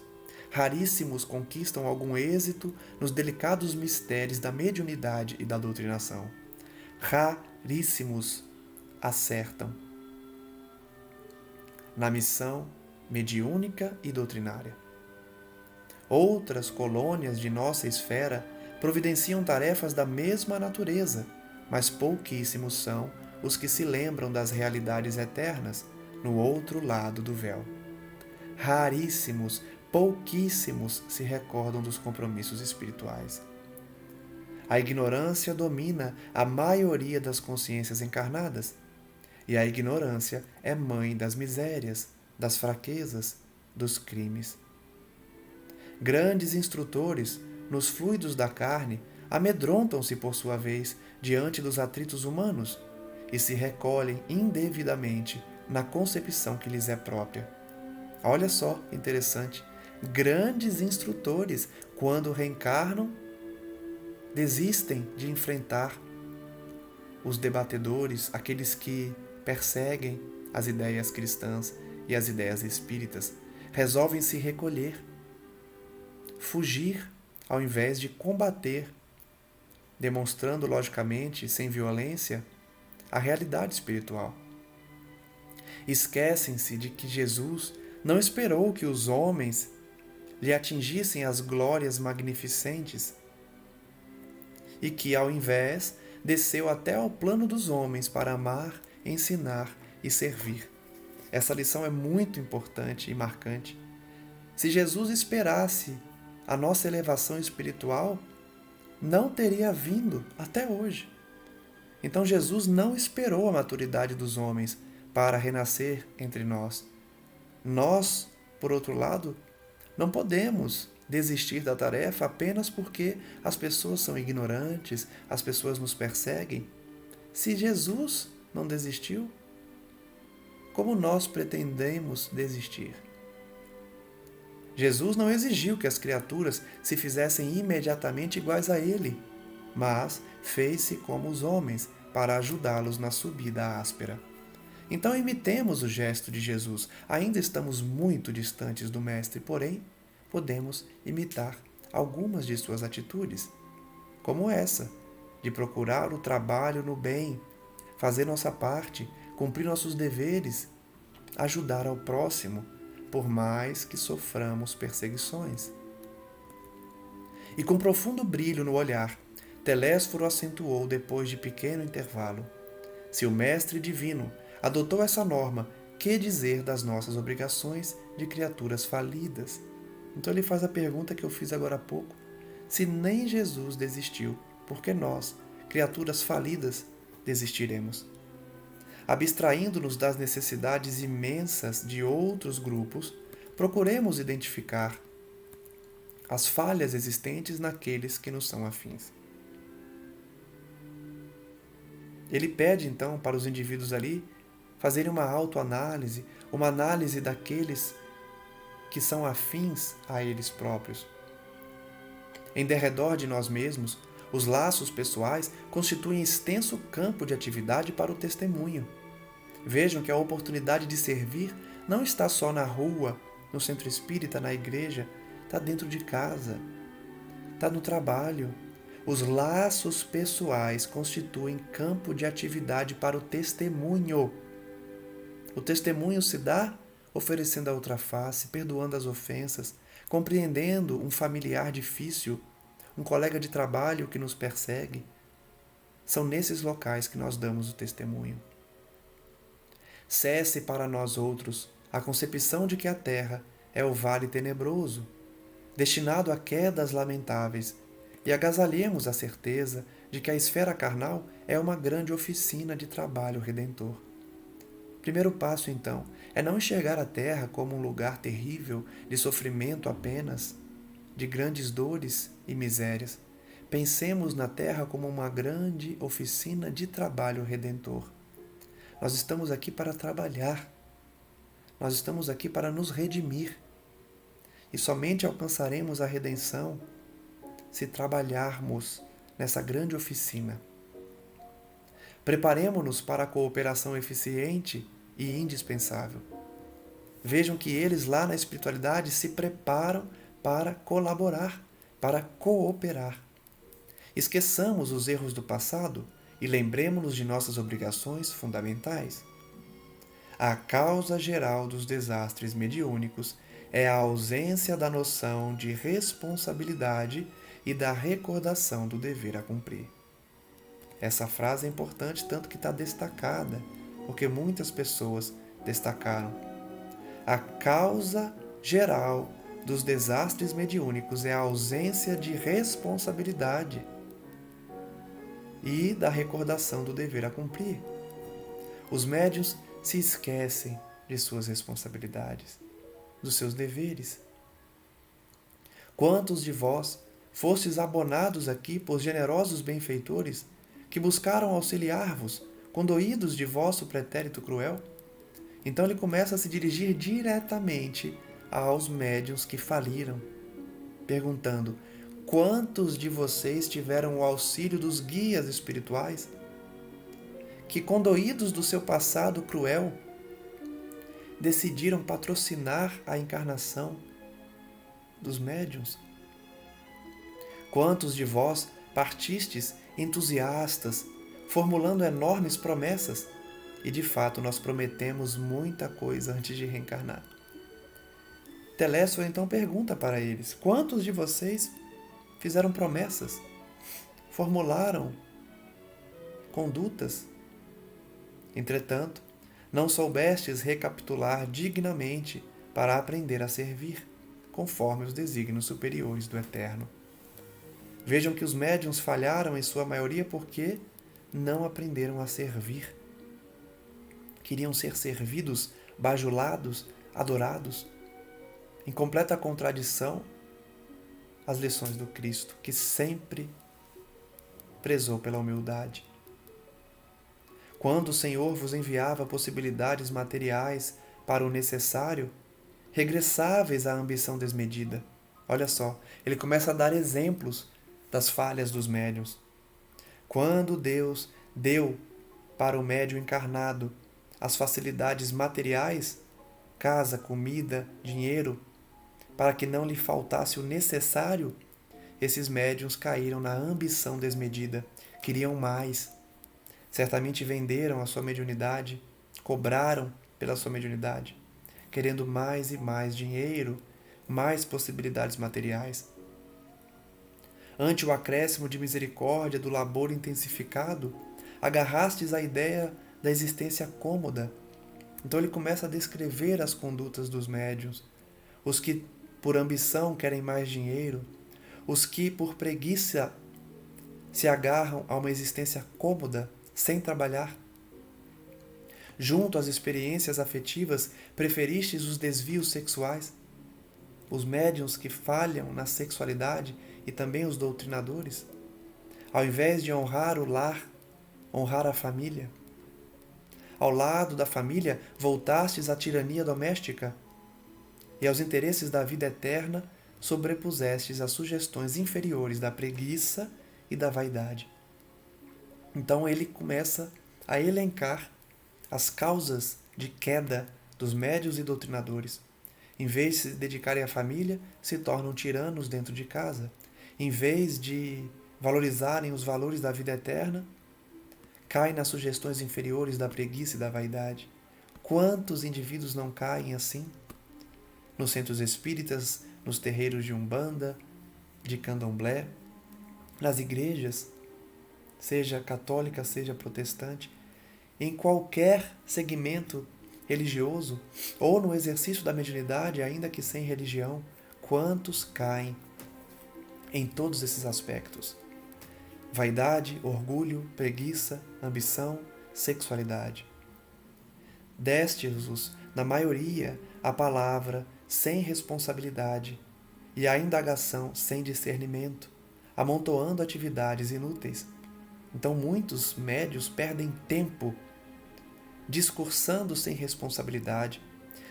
Raríssimos conquistam algum êxito nos delicados mistérios da mediunidade e da doutrinação. Raríssimos acertam na missão mediúnica e doutrinária. Outras colônias de nossa esfera providenciam tarefas da mesma natureza, mas pouquíssimos são os que se lembram das realidades eternas no outro lado do véu. Raríssimos, pouquíssimos se recordam dos compromissos espirituais. A ignorância domina a maioria das consciências encarnadas, e a ignorância é mãe das misérias, das fraquezas, dos crimes. Grandes instrutores, nos fluidos da carne, amedrontam-se por sua vez diante dos atritos humanos e se recolhem indevidamente na concepção que lhes é própria. Olha só, interessante. Grandes instrutores, quando reencarnam, desistem de enfrentar os debatedores, aqueles que perseguem as ideias cristãs e as ideias espíritas, resolvem se recolher, fugir, ao invés de combater, demonstrando logicamente, sem violência, a realidade espiritual. Esquecem-se de que Jesus não esperou que os homens lhe atingissem as glórias magnificentes e que, ao invés, desceu até ao plano dos homens para amar, ensinar e servir. Essa lição é muito importante e marcante. Se Jesus esperasse a nossa elevação espiritual, não teria vindo até hoje. Então Jesus não esperou a maturidade dos homens para renascer entre nós. Nós, por outro lado, não podemos desistir da tarefa apenas porque as pessoas são ignorantes, as pessoas nos perseguem. Se Jesus não desistiu, como nós pretendemos desistir? Jesus não exigiu que as criaturas se fizessem imediatamente iguais a ele, mas fez-se como os homens para ajudá-los na subida áspera. Então imitemos o gesto de Jesus. Ainda estamos muito distantes do Mestre, porém, podemos imitar algumas de suas atitudes, como essa, de procurar o trabalho no bem, fazer nossa parte, cumprir nossos deveres, ajudar ao próximo, por mais que soframos perseguições. E com profundo brilho no olhar, Telésforo acentuou depois de pequeno intervalo: se o Mestre Divino adotou essa norma, que dizer das nossas obrigações de criaturas falidas? Então ele faz a pergunta que eu fiz agora há pouco: se nem Jesus desistiu, por que nós, criaturas falidas, desistiremos? Abstraindo-nos das necessidades imensas de outros grupos, procuremos identificar as falhas existentes naqueles que nos são afins. Ele pede, então, para os indivíduos ali fazerem uma autoanálise, uma análise daqueles que são afins a eles próprios. Em derredor de nós mesmos, os laços pessoais constituem extenso campo de atividade para o testemunho. Vejam que a oportunidade de servir não está só na rua, no centro espírita, na igreja, está dentro de casa, está no trabalho. Os laços pessoais constituem campo de atividade para o testemunho. O testemunho se dá oferecendo a outra face, perdoando as ofensas, compreendendo um familiar difícil, um colega de trabalho que nos persegue. São nesses locais que nós damos o testemunho. Cesse para nós outros a concepção de que a terra é o vale tenebroso, destinado a quedas lamentáveis, e agasalhemos a certeza de que a esfera carnal é uma grande oficina de trabalho redentor. Primeiro passo, então, é não enxergar a terra como um lugar terrível de sofrimento apenas, de grandes dores e misérias. Pensemos na terra como uma grande oficina de trabalho redentor. Nós estamos aqui para trabalhar. Nós estamos aqui para nos redimir. E somente alcançaremos a redenção se trabalharmos nessa grande oficina. Preparemo-nos para a cooperação eficiente e indispensável. Vejam que eles lá na espiritualidade se preparam para colaborar, para cooperar. Esqueçamos os erros do passado e lembremos-nos de nossas obrigações fundamentais. A causa geral dos desastres mediúnicos é a ausência da noção de responsabilidade e da recordação do dever a cumprir. Essa frase é importante, tanto que está destacada, porque muitas pessoas destacaram. A causa geral dos desastres mediúnicos é a ausência de responsabilidade e da recordação do dever a cumprir. Os médiuns se esquecem de suas responsabilidades, dos seus deveres. Quantos de vós fostes abonados aqui por generosos benfeitores que buscaram auxiliar-vos, condoídos de vosso pretérito cruel? Então ele começa a se dirigir diretamente aos médiuns que faliram, perguntando: quantos de vocês tiveram o auxílio dos guias espirituais que, condoídos do seu passado cruel, decidiram patrocinar a encarnação dos médiuns? Quantos de vós partistes entusiastas, formulando enormes promessas, e de fato nós prometemos muita coisa antes de reencarnar? Telésforo então pergunta para eles: quantos de vocês fizeram promessas, formularam condutas? Entretanto, não soubestes recapitular dignamente para aprender a servir, conforme os desígnios superiores do Eterno. Vejam que os médiuns falharam em sua maioria porque não aprenderam a servir. Queriam ser servidos, bajulados, adorados, em completa contradição às lições do Cristo, que sempre prezou pela humildade. Quando o Senhor vos enviava possibilidades materiais para o necessário, regressáveis à ambição desmedida. Olha só, ele começa a dar exemplos das falhas dos médiuns. Quando Deus deu para o médium encarnado as facilidades materiais, casa, comida, dinheiro, para que não lhe faltasse o necessário, esses médiuns caíram na ambição desmedida, queriam mais. Certamente venderam a sua mediunidade, cobraram pela sua mediunidade, querendo mais e mais dinheiro, mais possibilidades materiais. Ante o acréscimo de misericórdia do labor intensificado, agarrastes à ideia da existência cômoda. Então ele começa a descrever as condutas dos médiuns, os que por ambição querem mais dinheiro, os que por preguiça se agarram a uma existência cômoda, sem trabalhar. Junto às experiências afetivas, preferistes os desvios sexuais. Os médiuns que falham na sexualidade e também os doutrinadores, ao invés de honrar o lar, honrar a família. Ao lado da família, voltastes à tirania doméstica e aos interesses da vida eterna sobrepusestes as sugestões inferiores da preguiça e da vaidade. Então ele começa a elencar as causas de queda dos médiuns e doutrinadores. Em vez de se dedicarem à família, se tornam tiranos dentro de casa. Em vez de valorizarem os valores da vida eterna, caem nas sugestões inferiores da preguiça e da vaidade. Quantos indivíduos não caem assim? Nos centros espíritas, nos terreiros de Umbanda, de Candomblé, nas igrejas, seja católica, seja protestante, em qualquer segmento religioso ou no exercício da mediunidade, ainda que sem religião, quantos caem em todos esses aspectos? Vaidade, orgulho, preguiça, ambição, sexualidade. Destes-os, na maioria, a palavra sem responsabilidade e a indagação sem discernimento, amontoando atividades inúteis. Então muitos médios perdem tempo discursando sem responsabilidade,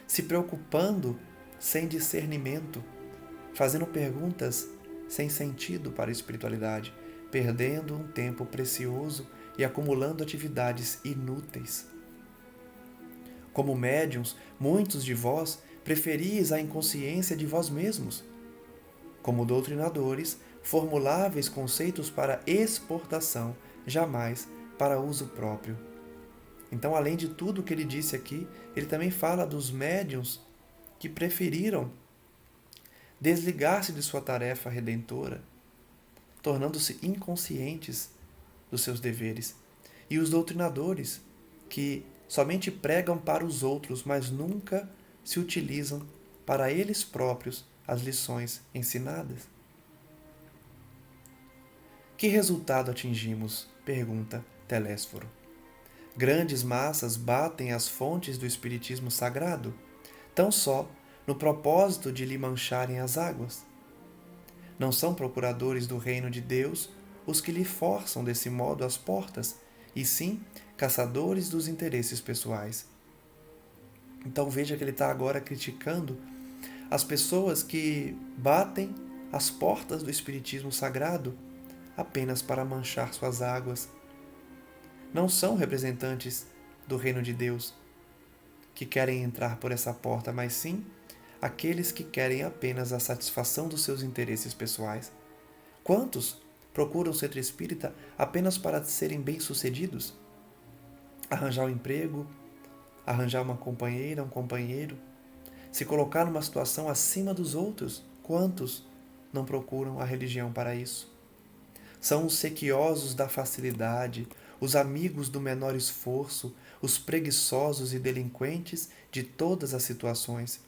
se preocupando sem discernimento, fazendo perguntas sem sentido para a espiritualidade, perdendo um tempo precioso e acumulando atividades inúteis. Como médiuns, muitos de vós preferis a inconsciência de vós mesmos. Como doutrinadores, formuláveis conceitos para exportação, jamais para uso próprio. Então, além de tudo que ele disse aqui, ele também fala dos médiuns que preferiram desligar-se de sua tarefa redentora, tornando-se inconscientes dos seus deveres, e os doutrinadores, que somente pregam para os outros, mas nunca se utilizam para eles próprios as lições ensinadas. Que resultado atingimos? Pergunta Telésforo. Grandes massas batem as fontes do espiritismo sagrado, tão só no propósito de lhe mancharem as águas. Não são procuradores do reino de Deus os que lhe forçam desse modo as portas, e sim caçadores dos interesses pessoais. Então veja que ele está agora criticando as pessoas que batem as portas do espiritismo sagrado apenas para manchar suas águas. Não são representantes do reino de Deus que querem entrar por essa porta, mas sim aqueles que querem apenas a satisfação dos seus interesses pessoais. Quantos procuram o centro espírita apenas para serem bem-sucedidos? Arranjar um emprego, arranjar uma companheira, um companheiro, se colocar numa situação acima dos outros. Quantos não procuram a religião para isso? São os sequiosos da facilidade, os amigos do menor esforço, os preguiçosos e delinquentes de todas as situações,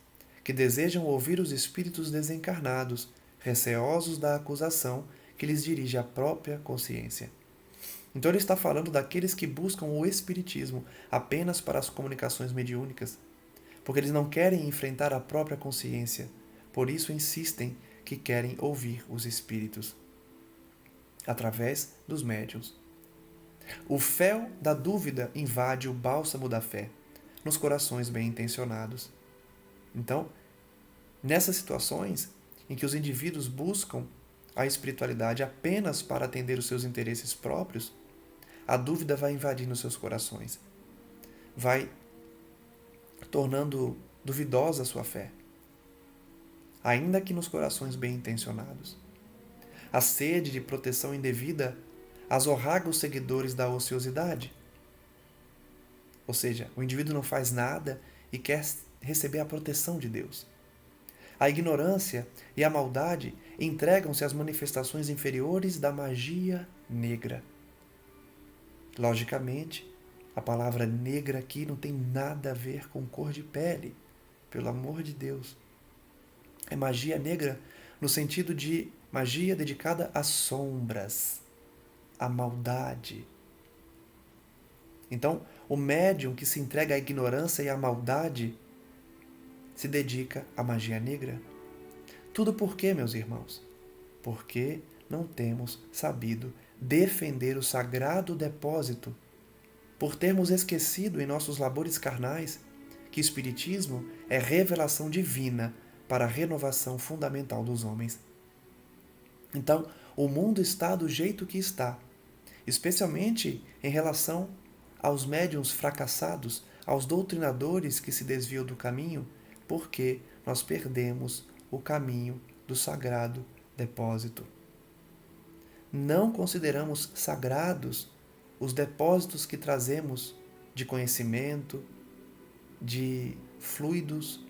que desejam ouvir os espíritos desencarnados, receosos da acusação que lhes dirige a própria consciência. Então ele está falando daqueles que buscam o espiritismo apenas para as comunicações mediúnicas, porque eles não querem enfrentar a própria consciência, por isso insistem que querem ouvir os espíritos através dos médiuns. O fel da dúvida invade o bálsamo da fé nos corações bem-intencionados. Então, nessas situações em que os indivíduos buscam a espiritualidade apenas para atender os seus interesses próprios, a dúvida vai invadindo seus corações, vai tornando duvidosa a sua fé, ainda que nos corações bem-intencionados. A sede de proteção indevida azorraga os seguidores da ociosidade. Ou seja, o indivíduo não faz nada e quer receber a proteção de Deus. A ignorância e a maldade entregam-se às manifestações inferiores da magia negra. Logicamente, a palavra negra aqui não tem nada a ver com cor de pele, pelo amor de Deus. É magia negra no sentido de magia dedicada às sombras, à maldade. Então, o médium que se entrega à ignorância e à maldade se dedica à magia negra. Tudo por quê, meus irmãos? Porque não temos sabido defender o sagrado depósito, por termos esquecido em nossos labores carnais que o Espiritismo é revelação divina para a renovação fundamental dos homens. Então, o mundo está do jeito que está, especialmente em relação aos médiuns fracassados, aos doutrinadores que se desviam do caminho, porque nós perdemos o caminho do sagrado depósito. Não consideramos sagrados os depósitos que trazemos de conhecimento, de fluidos,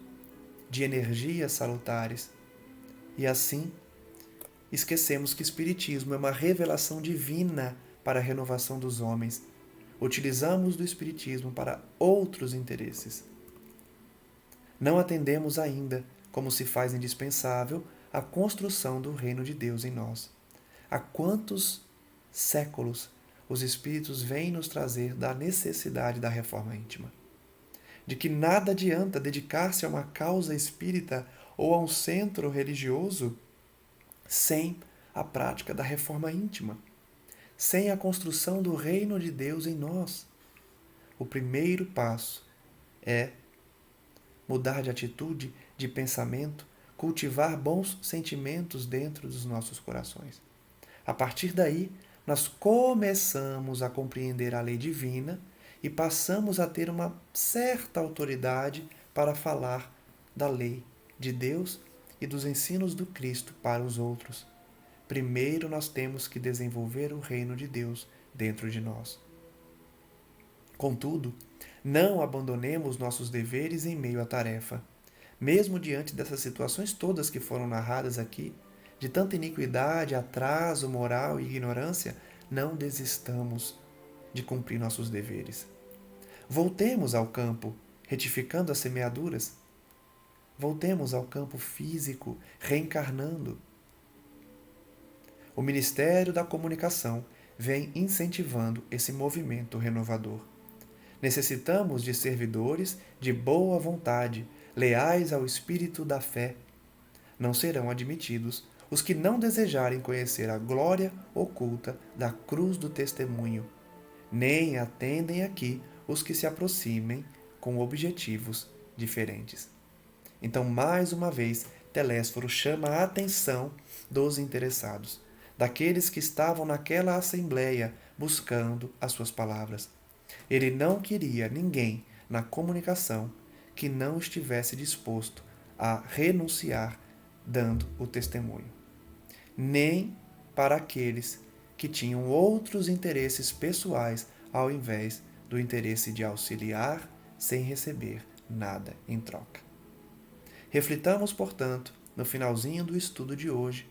de energias salutares. E assim, esquecemos que o Espiritismo é uma revelação divina para a renovação dos homens. Utilizamos do Espiritismo para outros interesses. Não atendemos ainda, como se faz indispensável, a construção do reino de Deus em nós. Há quantos séculos os Espíritos vêm nos trazer da necessidade da reforma íntima? De que nada adianta dedicar-se a uma causa espírita ou a um centro religioso sem a prática da reforma íntima, sem a construção do reino de Deus em nós. O primeiro passo é mudar de atitude, de pensamento, cultivar bons sentimentos dentro dos nossos corações. A partir daí, nós começamos a compreender a lei divina e passamos a ter uma certa autoridade para falar da lei de Deus e dos ensinos do Cristo para os outros. Primeiro nós temos que desenvolver o reino de Deus dentro de nós. Contudo, não abandonemos nossos deveres em meio à tarefa. Mesmo diante dessas situações todas que foram narradas aqui, de tanta iniquidade, atraso moral e ignorância, não desistamos de cumprir nossos deveres. Voltemos ao campo, retificando as semeaduras. Voltemos ao campo físico, reencarnando. O Ministério da Comunicação vem incentivando esse movimento renovador. Necessitamos de servidores de boa vontade, leais ao espírito da fé. Não serão admitidos os que não desejarem conhecer a glória oculta da cruz do testemunho, nem atendem aqui os que se aproximem com objetivos diferentes. Então, mais uma vez, Telésforo chama a atenção dos interessados, daqueles que estavam naquela assembleia buscando as suas palavras. Ele não queria ninguém na comunicação que não estivesse disposto a renunciar dando o testemunho, nem para aqueles que tinham outros interesses pessoais ao invés do interesse de auxiliar sem receber nada em troca. Reflitamos, portanto, no finalzinho do estudo de hoje,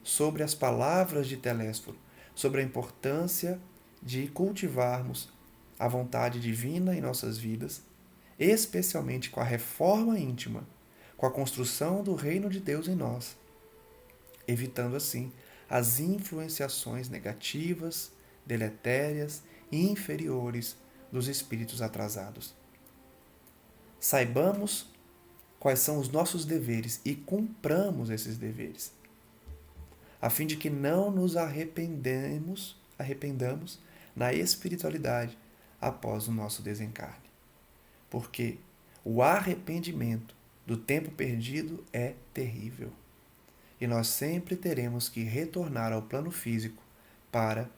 sobre as palavras de Telésforo, sobre a importância de cultivarmos a vontade divina em nossas vidas, especialmente com a reforma íntima, com a construção do reino de Deus em nós, evitando assim as influenciações negativas, deletérias e inferiores dos espíritos atrasados. Saibamos quais são os nossos deveres e cumpramos esses deveres, a fim de que não nos arrependamos na espiritualidade após o nosso desencarne. Porque o arrependimento do tempo perdido é terrível. E nós sempre teremos que retornar ao plano físico para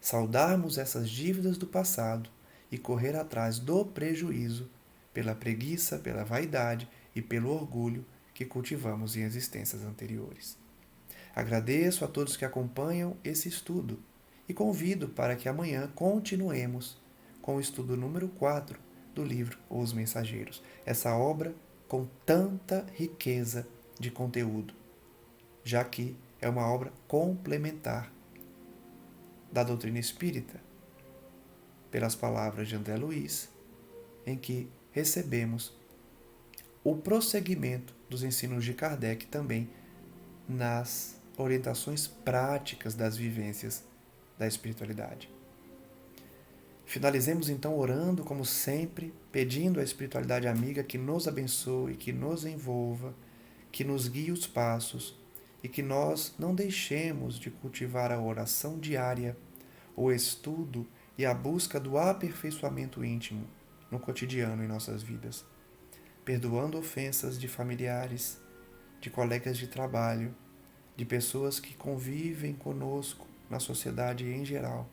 saudarmos essas dívidas do passado e correr atrás do prejuízo pela preguiça, pela vaidade e pelo orgulho que cultivamos em existências anteriores. Agradeço a todos que acompanham esse estudo e convido para que amanhã continuemos com o estudo número 4 do livro Os Mensageiros, essa obra com tanta riqueza de conteúdo, já que é uma obra complementar da doutrina espírita, pelas palavras de André Luiz, em que recebemos o prosseguimento dos ensinos de Kardec também nas orientações práticas das vivências da espiritualidade. Finalizemos então orando, como sempre, pedindo à espiritualidade amiga que nos abençoe, que nos envolva, que nos guie os passos e que nós não deixemos de cultivar a oração diária, o estudo e a busca do aperfeiçoamento íntimo no cotidiano em nossas vidas, perdoando ofensas de familiares, de colegas de trabalho, de pessoas que convivem conosco na sociedade em geral,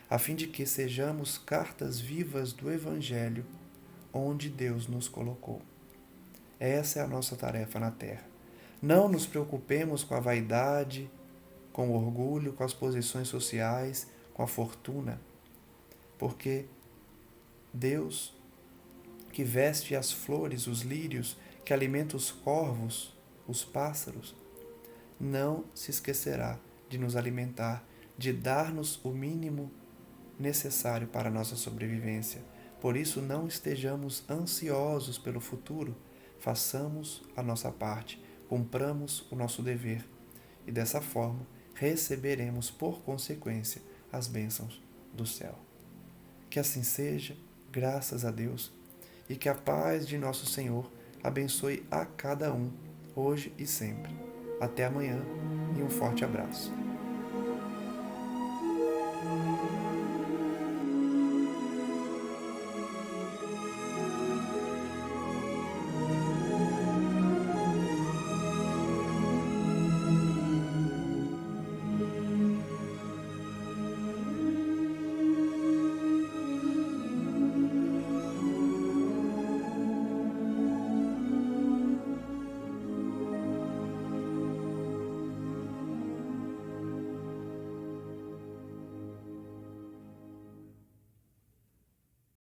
a fim de que sejamos cartas vivas do Evangelho onde Deus nos colocou. Essa é a nossa tarefa na Terra. Não nos preocupemos com a vaidade, com o orgulho, com as posições sociais, com a fortuna, porque Deus, que veste as flores, os lírios, que alimenta os corvos, os pássaros, não se esquecerá de nos alimentar, de dar-nos o mínimo necessário para a nossa sobrevivência. Por isso, não estejamos ansiosos pelo futuro, façamos a nossa parte, cumpramos o nosso dever e dessa forma receberemos por consequência as bênçãos do céu. Que assim seja, graças a Deus, e que a paz de nosso Senhor abençoe a cada um, hoje e sempre. Até amanhã e um forte abraço.